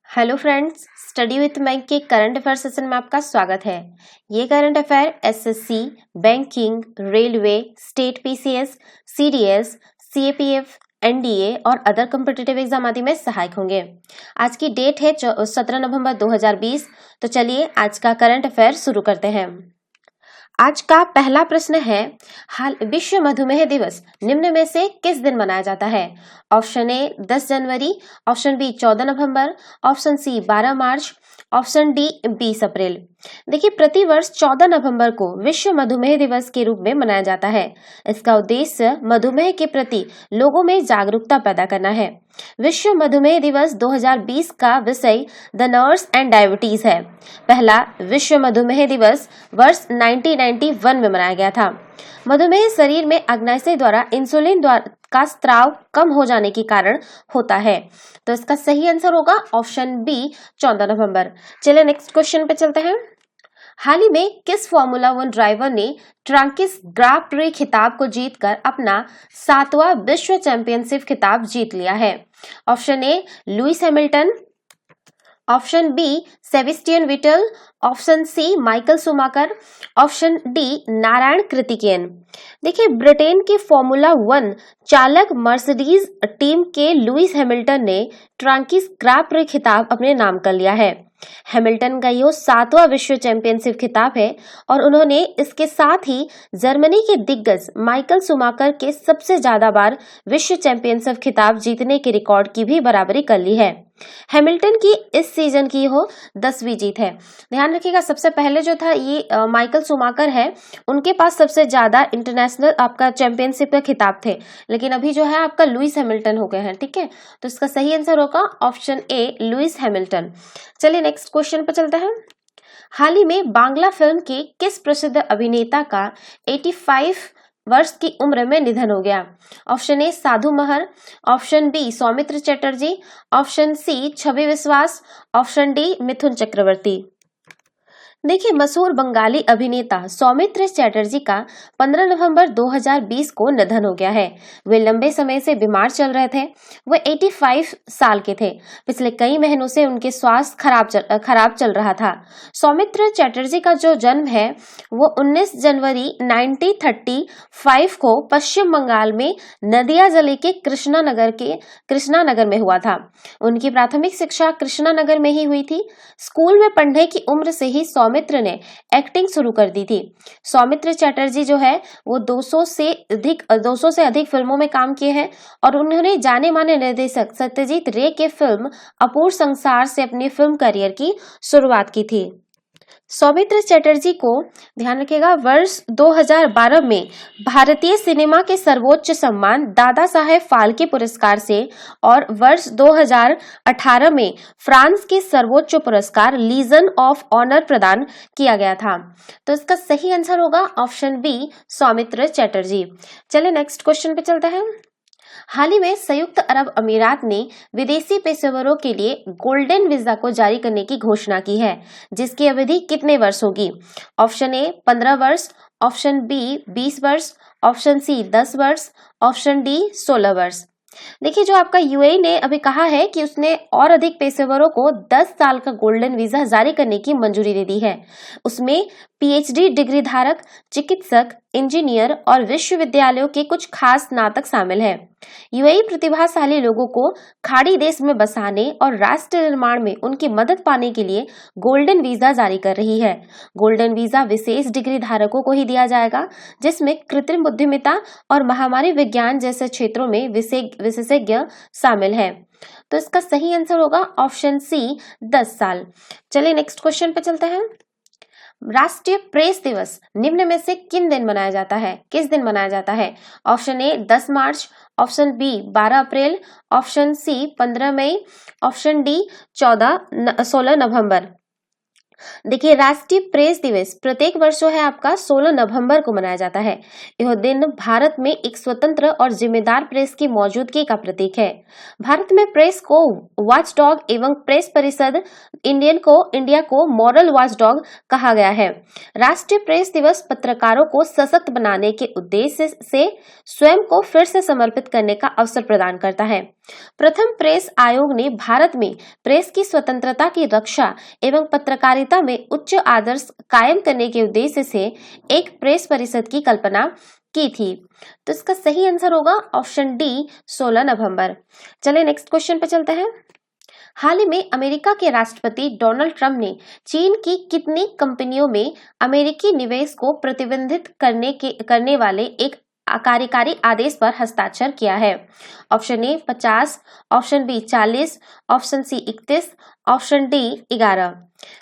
Hello friends, study with bank के current affair session में आपका स्वागत है। ये current affair SSC, banking, railway, state PCS, CDS, CAPF, NDA और अदर कॉम्पिटिटिव एग्जाम आदि में सहायक होंगे। आज की डेट है 17 नवंबर 2020। तो चलिए आज का करंट अफेयर शुरू करते हैं। आज का पहला प्रश्न है, हाल विश्व मधुमेह दिवस निम्न में से किस दिन मनाया जाता है? ऑप्शन ए 10 जनवरी, ऑप्शन बी 14 नवंबर, ऑप्शन सी 12 मार्च, ऑप्शन डी 20 अप्रैल। देखिए, प्रतिवर्ष 14 नवंबर को विश्व मधुमेह दिवस के रूप में मनाया जाता है। इसका उद्देश्य मधुमेह के प्रति लोगों में जागरूकता पैदा करना है। विश्व मधुमेह दिवस 2020 का विषय द नर्स एंड डायबिटीज है। पहला विश्व मधुमेह दिवस वर्ष 1991 में मनाया गया था। मधुमेह शरीर में अग्नाशय द्वारा इंसुलिन का स्त्राव कम हो जाने के कारण होता है। तो इसका सही आंसर होगा ऑप्शन बी 14 नवंबर। चलिए नेक्स्ट क्वेश्चन पे चलते हैं। हाल ही में किस फॉर्मूला 1 ड्राइवर ने ट्रांकिस ग्रां प्री खिताब को जीतकर अपना 7वां विश्व चैंपियनशिप खिताब जीत लिया है? Option A Lewis Hamilton, option B Sebastian Vettel, option C Michael Schumacher, option D Narain Karthikeyan. देखिए, ब्रिटेन के फॉर्मूला 1 चालक मर्सिडीज टीम के लुइस हैमिल्टन ने ट्रांकिस ग्रां प्री खिताब अपने नाम कर लिया है। हैमिल्टन का यह 7वां विश्व चैंपियनशिप खिताब है और उन्होंने इसके साथ ही जर्मनी के दिग्गज माइकल शूमाकर के सबसे ज्यादा बार विश्व चैंपियनशिप खिताब जीतने के रिकॉर्ड की भी बराबरी कर ली है। हैमिल्टन की इस सीजन की हो 10वीं जीत है। ध्यान रखिएगा, सबसे पहले जो था ये माइकल शूमाकर है, उनके पास सबसे ज्यादा इंटरनेशनल आपका चैंपियनशिप का खिताब थे, लेकिन अभी जो है आपका लुइस हैमिल्टन हो गए हैं। ठीक है, तो इसका सही आंसर होगा ऑप्शन ए लुइस हैमिल्टन। चलिए नेक्स्ट क्वेश्चन पर चलते हैं। हाल ही में बांग्ला फिल्म के किस प्रसिद्ध अभिनेता का 85 वर्ष की उम्र में निधन हो गया? Option A Sadhu Meher, option B Soumitra Chatterjee, option C Chhabi Biswas, option D Mithun Chakraborty. देखिए, मशहूर बंगाली अभिनेता सौमित्र चटर्जी का 15 नवंबर 2020 को निधन हो गया है। वे लंबे समय से बीमार चल रहे थे। वे 85 साल के थे। पिछले कई महीनों से उनके स्वास्थ्य खराब चल रहा था। सौमित्र चटर्जी का जो जन्म है वो 19 जनवरी 1935 को पश्चिम बंगाल में नदिया जिले के कृष्णानगर में हुआ था। उनकी प्राथमिक शिक्षा कृष्णानगर में ही हुई थी। स्कूल में पढ़ने की उम्र से ही सौमित्र ने एक्टिंग शुरू कर दी थी। सौमित्र चटर्जी जो है वो 200 से अधिक फिल्मों में काम किए हैं और उन्होंने जाने माने निर्देशक सत्यजीत रे के फिल्म अपूर्व संसार से अपनी फिल्म करियर की शुरुआत की थी। सौमित्र चटर्जी को ध्यान रखिएगा, वर्ष 2012 में भारतीय सिनेमा के सर्वोच्च सम्मान दादा साहेब फाल्के पुरस्कार से और वर्ष 2018 में फ्रांस के सर्वोच्च पुरस्कार लीजन ऑफ ऑनर प्रदान किया गया था। तो इसका सही आंसर होगा ऑप्शन बी सौमित्र चटर्जी। चलिए नेक्स्ट क्वेश्चन पे चलते हैं। हाल ही में संयुक्त अरब अमीरात ने विदेशी पेशेवरों के लिए गोल्डन वीजा को जारी करने की घोषणा की है, जिसकी अवधि कितने वर्ष होगी? ऑप्शन ए 15 वर्ष, ऑप्शन बी 20 वर्ष, ऑप्शन सी 10 वर्ष, ऑप्शन डी 16 वर्ष। देखिए, जो आपका यूएई ने अभी कहा है कि उसने और अधिक पेशेवरों को 10 साल का गोल्डन वीजा जारी करने की मंजूरी दे दी है। उसमें पीएचडी डिग्री धारक, चिकित्सक, इंजीनियर और विश्वविद्यालयों के कुछ खास स्नातक शामिल हैं। यूएई प्रतिभाशाली लोगों को खाड़ी देश में बसाने और राष्ट्र निर्माण में उनकी मदद पाने के लिए गोल्डन वीजा जारी कर रही है। गोल्डन वीजा विशेष डिग्री धारकों को ही दिया जाएगा, जिसमें कृत्रिम बुद्धिमत्ता और महामारी विज्ञान जैसे क्षेत्रों में विशेषज्ञ शामिल हैं। तो इसका सही आंसर होगा ऑप्शन सी 10 साल। चलिए नेक्स्ट क्वेश्चन पे चलते हैं। राष्ट्रीय प्रेस दिवस निम्न में से किस दिन मनाया जाता है? ऑप्शन ए 10 मार्च, ऑप्शन बी 12 अप्रैल, ऑप्शन सी 15 मई, ऑप्शन डी 16 नवंबर। देखिए, राष्ट्रीय प्रेस दिवस प्रत्येक वर्ष जो है आपका 16 नवंबर को मनाया जाता है। यह दिन भारत में एक स्वतंत्र और जिम्मेदार प्रेस की मौजूदगी का प्रतीक है। भारत में प्रेस को वॉचडॉग एवं प्रेस परिषद इंडिया को मॉरल वॉचडॉग कहा गया है। राष्ट्रीय प्रेस दिवस पत्रकारों को सशक्त बनाने के उद्देश्य से स्वयं को फिर से समर्पित करने का अवसर प्रदान करता है। प्रथम प्रेस आयोग ने भारत में प्रेस की स्वतंत्रता की रक्षा एवं पत्रकारिता में उच्च आदर्श कायम करने के उद्देश्य से एक प्रेस परिषद की कल्पना की थी। तो इसका सही आंसर होगा ऑप्शन डी 16 नवंबर। चलिए नेक्स्ट क्वेश्चन पे चलते हैं। हाल ही में अमेरिका के राष्ट्रपति डोनाल्ड ट्रंप ने चीन की कितनी कंपनियों में अमेरिकी निवेश को प्रतिबंधित करने वाले एक कार्यकारी आदेश पर हस्ताक्षर किया है? Option A 50, option B 40, option C 31, option D 11।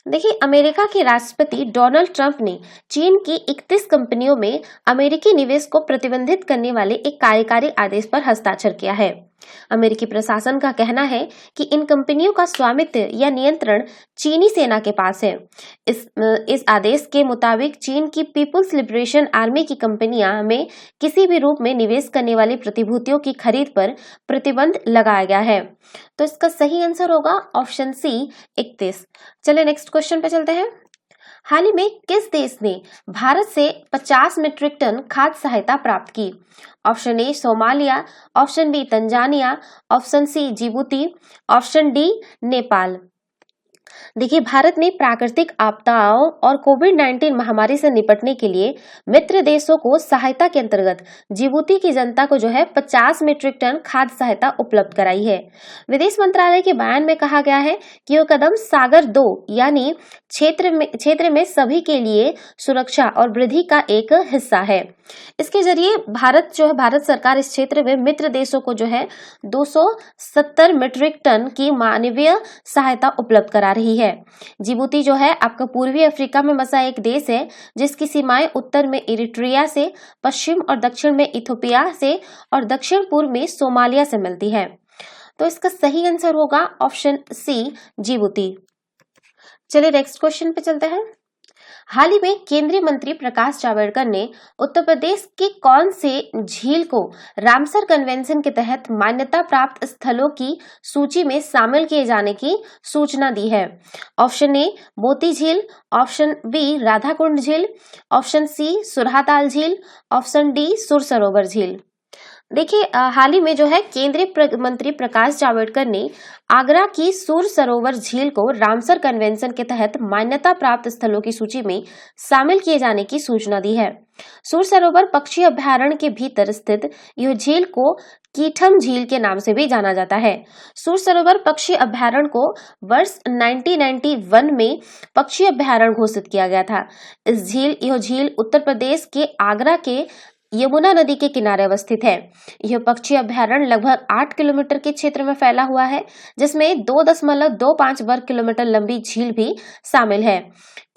देखिए, अमेरिका के राष्ट्रपति डोनाल्ड ट्रंप ने चीन की 31 कंपनियों में अमेरिकी निवेश को प्रतिबंधित करने वाले एक कार्यकारी आदेश पर हस्ताक्षर किया है। अमेरिकी प्रशासन का कहना है कि इन कंपनियों का स्वामित्व या नियंत्रण चीनी सेना के पास है। इस आदेश के मुताबिक चीन की पीपुल्स लिबरेशन आर्मी की कंपनियां में किसी भी रूप में निवेश करने वाली प्रतिभूतियों की खरीद पर प्रतिबंध लगाया गया है। तो इसका सही आंसर होगा ऑप्शन सी 31। चलिए नेक्स्ट क्वेश्चन पे चलते हैं। हाल ही में किस देश ने भारत से 50 मीट्रिक टन खाद्य सहायता प्राप्त की? Option A Somalia, option B Tanzania, option C Djibouti, option D Nepal. देखिए, भारत ने प्राकृतिक आपदाओं और कोविड-19 महामारी से निपटने के लिए मित्र देशों को सहायता के अंतर्गत जिबूती की जनता को जो है 50 मीट्रिक टन खाद्य सहायता उपलब्ध कराई है। विदेश मंत्रालय के बयान में कहा गया है कि यह कदम सागर 2 यानी क्षेत्र में सभी के लिए सुरक्षा और वृद्धि का एक हिस्सा है। इसके जरिए भारत सरकार इस क्षेत्र में मित्र देशों को जो है 270 मीट्रिक टन की मानवीय सहायता उपलब्ध करा रही है। जिबूती जो है आपका पूर्वी अफ्रीका में बसा एक देश है, जिसकी सीमाएं उत्तर में इरिट्रिया से, पश्चिम और दक्षिण में इथियोपिया से और दक्षिण पूर्व में सोमालिया से मिलती है। तो इसका सही आंसर होगा ऑप्शन सी जिबूती। चलिए नेक्स्ट क्वेश्चन पे चलते हैं। हाल ही में केंद्रीय मंत्री प्रकाश जावड़ेकर ने उत्तर प्रदेश के कौन से झील को रामसर कन्वेंशन के तहत मान्यता प्राप्त स्थलों की सूची में शामिल किए जाने की सूचना दी है? ऑप्शन ए मोती झील, ऑप्शन बी राधाकुंड झील, ऑप्शन सी सुरहाताल झील, ऑप्शन डी सुर सरोवर झील। देखिए, हाल ही में जो है केंद्रीय मंत्री प्रकाश जावड़ेकर ने आगरा की सुर सरोवर झील को रामसर कन्वेंशन के तहत मान्यता प्राप्त स्थलों की सूची में शामिल किए जाने की सूचना दी है। सुर सरोवर पक्षी अभयारण्य के भीतर स्थित यह झील को कीठम झील के नाम से भी जाना जाता है। सुर सरोवर पक्षी अभयारण्य को वर्ष 1991 में पक्षी अभयारण्य घोषित किया गया था। यह झील उत्तर प्रदेश के आगरा के यमुना नदी के किनारे अवस्थित है। यह पक्षी अभयारण्य लगभग 8 किलोमीटर के क्षेत्र में फैला हुआ है, जिसमें 2.25 वर्ग किलोमीटर लंबी झील भी शामिल है।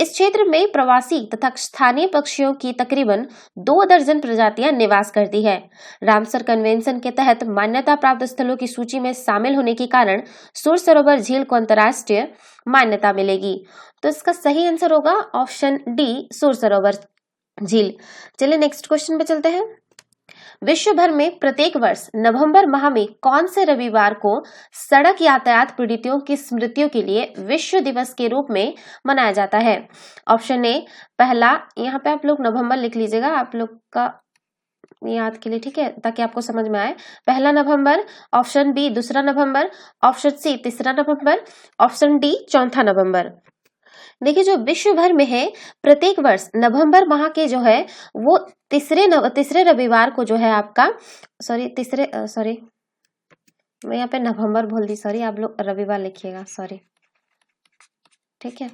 इस क्षेत्र में प्रवासी तथा स्थानीय पक्षियों की तकरीबन 2 दर्जन प्रजातियां निवास करती है। रामसर कन्वेंशन के तहत मान्यता प्राप्त स्थलों की सूची में शामिल होने के कारण सुर सरोवर झील को अंतर्राष्ट्रीय मान्यता मिलेगी। तो इसका सही आंसर होगा ऑप्शन डी सुर सरोवर झील। चलिए नेक्स्ट क्वेश्चन पे चलते हैं। विश्व भर में प्रत्येक वर्ष नवंबर माह में कौन से रविवार को सड़क यातायात पीड़ितों की स्मृतियों के लिए विश्व दिवस के रूप में मनाया जाता है? ऑप्शन ए पहला, यहाँ पे आप लोग नवंबर लिख लीजिएगा आप लोग का याद के लिए, ठीक है, ताकि आपको समझ में आए। पहला नवंबर, ऑप्शन बी दूसरा नवंबर, ऑप्शन सी तीसरा नवंबर, ऑप्शन डी चौथा नवंबर। देखिए, जो विश्व भर में है प्रत्येक वर्ष नवंबर माह के जो है वो तीसरे रविवार को जो है आपका मैं यहाँ पे नवंबर बोल दी, सॉरी, आप लोग रविवार लिखिएगा, सॉरी, ठीक है।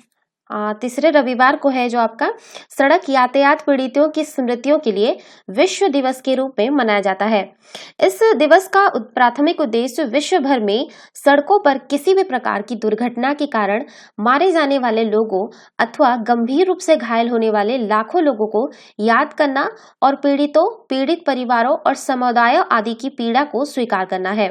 तीसरे रविवार को है जो आपका सड़क यातायात पीड़ितों की स्मृतियों के लिए विश्व दिवस के रूप में मनाया जाता है। इस दिवस का प्राथमिक उद्देश्य विश्व भर में सड़कों पर किसी भी प्रकार की दुर्घटना के कारण मारे जाने वाले लोगों अथवा गंभीर रूप से घायल होने वाले लाखों लोगों को याद करना और पीड़ित परिवारों और समुदायों आदि की पीड़ा को स्वीकार करना है।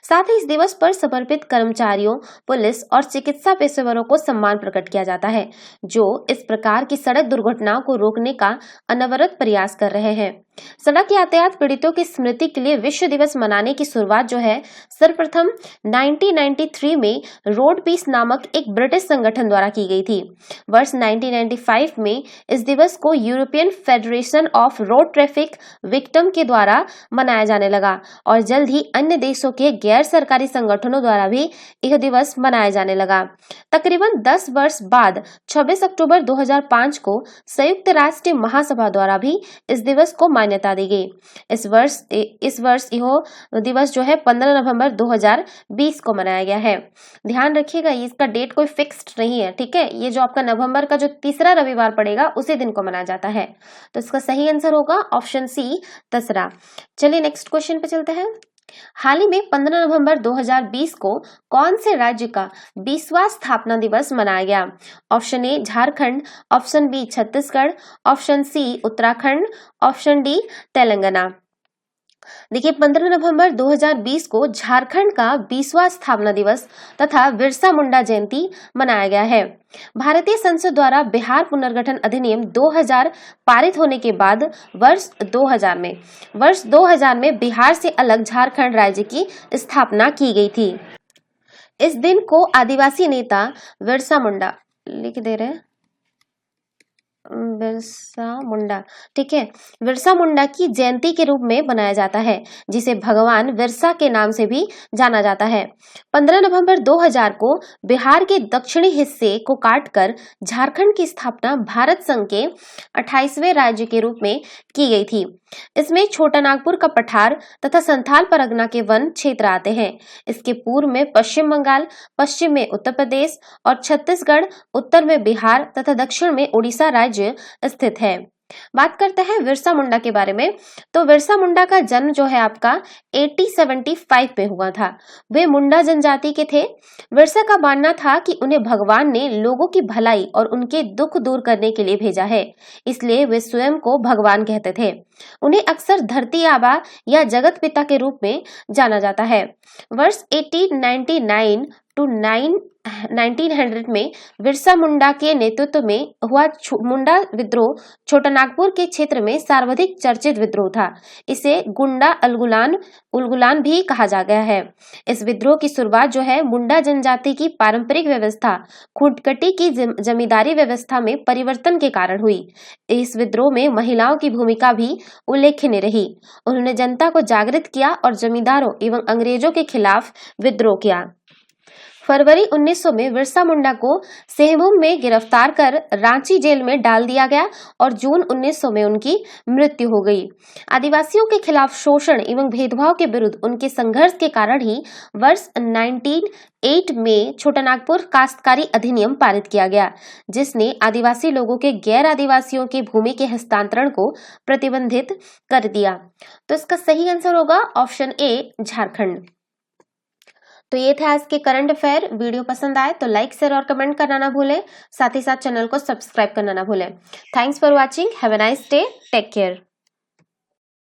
साथ ही इस दिवस पर समर्पित कर्मचारियों, पुलिस और चिकित्सा पेशेवरों को सम्मान प्रकट किया जाता है, जो इस प्रकार की सड़क दुर्घटनाओं को रोकने का अनवरत प्रयास कर रहे हैं। सड़क यातायात पीड़ितों की स्मृति के लिए विश्व दिवस मनाने की शुरुआत जो है सर्वप्रथम 1993 में रोड पीस नामक एक ब्रिटिश संगठन द्वारा की गई थी। वर्ष 1995 में इस दिवस को European federation of road traffic victim के द्वारा मनाया जाने लगा और जल्द ही अन्य देशों के गैर सरकारी संगठनों द्वारा भी यह दिवस मनाया जाने लगा। तकरीबन 10 वर्ष बाद 26 अक्टूबर 2005 को संयुक्त राष्ट्र महासभा द्वारा भी इस दिवस को मान्यता दी गई। इस वर्ष यह दिवस जो है 15 नवंबर 2020 को मनाया गया है। ध्यान रखिएगा, इसका डेट कोई फिक्स्ड नहीं है, ठीक है। ये जो आपका नवंबर का जो तीसरा रविवार पड़ेगा उसी दिन को मनाया जाता है। तो इसका सही आंसर होगा ऑप्शन सी, दसरा। चलिए नेक्स्ट क्वेश्चन पे चलते हैं। हाल ही में 15 नवंबर 2020 को कौन से राज्य का 20वां स्थापना दिवस मनाया गया? Option A Jharkhand, option B Chhattisgarh, option C Uttarakhand, option D Telangana. देखिए 15 नवंबर 2020 को झारखंड का 20वां स्थापना दिवस तथा बिरसा मुंडा जयंती मनाया गया है। भारतीय संसद द्वारा बिहार पुनर्गठन अधिनियम 2000 पारित होने के बाद वर्ष 2000 में बिहार से अलग झारखंड राज्य की स्थापना की गई थी। इस दिन को आदिवासी नेता बिरसा मुंडा, लिख दे रहे हैं बिरसा मुंडा, ठीक है, बिरसा मुंडा की जयंती के रूप में मनाया जाता है, जिसे भगवान बिरसा के नाम से भी जाना जाता है। 15 नवंबर 2000 को बिहार के दक्षिणी हिस्से को काटकर झारखंड की स्थापना भारत संघ के 28वें राज्य के रूप में की गई थी। इसमें छोटा नागपुर का पठार तथा संथाल परगना के वन क्षेत्र आते हैं। इसके पूर्व में पश्चिम बंगाल, पश्चिम में उत्तर प्रदेश और छत्तीसगढ़, उत्तर में बिहार तथा दक्षिण में उड़ीसा राज्य स्थित है। बात करते हैं बिरसा मुंडा के बारे में। तो बिरसा मुंडा का जन्म जो है आपका 1875 में हुआ था। वे मुंडा जनजाति के थे। बिरसा का मानना था कि उन्हें भगवान ने लोगों की भलाई और उनके दुख दूर करने के लिए भेजा है, इसलिए वे स्वयं को भगवान कहते थे। उन्हें अक्सर धरती आबा या जगत पिता के रूप में जाना जाता है। वर्ष 1899 टू 1900 में बिरसा मुंडा के नेतृत्व में हुआ मुंडा विद्रोह छोटा नागपुर के क्षेत्र में सर्वाधिक चर्चित विद्रोह था। इसे गुंडा उलगुलान भी कहा जा गया है। इस विद्रोह की शुरुआत जो है मुंडा जनजाति की पारंपरिक व्यवस्था खुटकटी की जमींदारी व्यवस्था में परिवर्तन के कारण हुई। इस विद्रोह में महिलाओं की भूमिका भी उल्लेखनीय रही। उन्होंने जनता को जागृत किया और जमींदारों एवं अंग्रेजों के खिलाफ विद्रोह किया। फरवरी 1900 में बिरसा मुंडा को सेहमुम में गिरफ्तार कर रांची जेल में डाल दिया गया और जून 1900 में उनकी मृत्यु हो गई। आदिवासियों के खिलाफ शोषण एवं भेदभाव के विरुद्ध उनके संघर्ष के कारण ही वर्ष 1908 में छोटा नागपुर काश्तकारी अधिनियम पारित किया गया, जिसने आदिवासी लोगों के गैर आदिवासियों के भूमि के हस्तांतरण को प्रतिबंधित कर दिया। तो इसका सही आंसर होगा ऑप्शन ए, झारखंड। तो ये थे आज के करंट अफेयर। वीडियो पसंद आए तो लाइक, शेयर और कमेंट करना ना भूलें। साथ ही साथ चैनल को सब्सक्राइब करना ना भूलें। Thanks for watching. Have a nice day. Take care.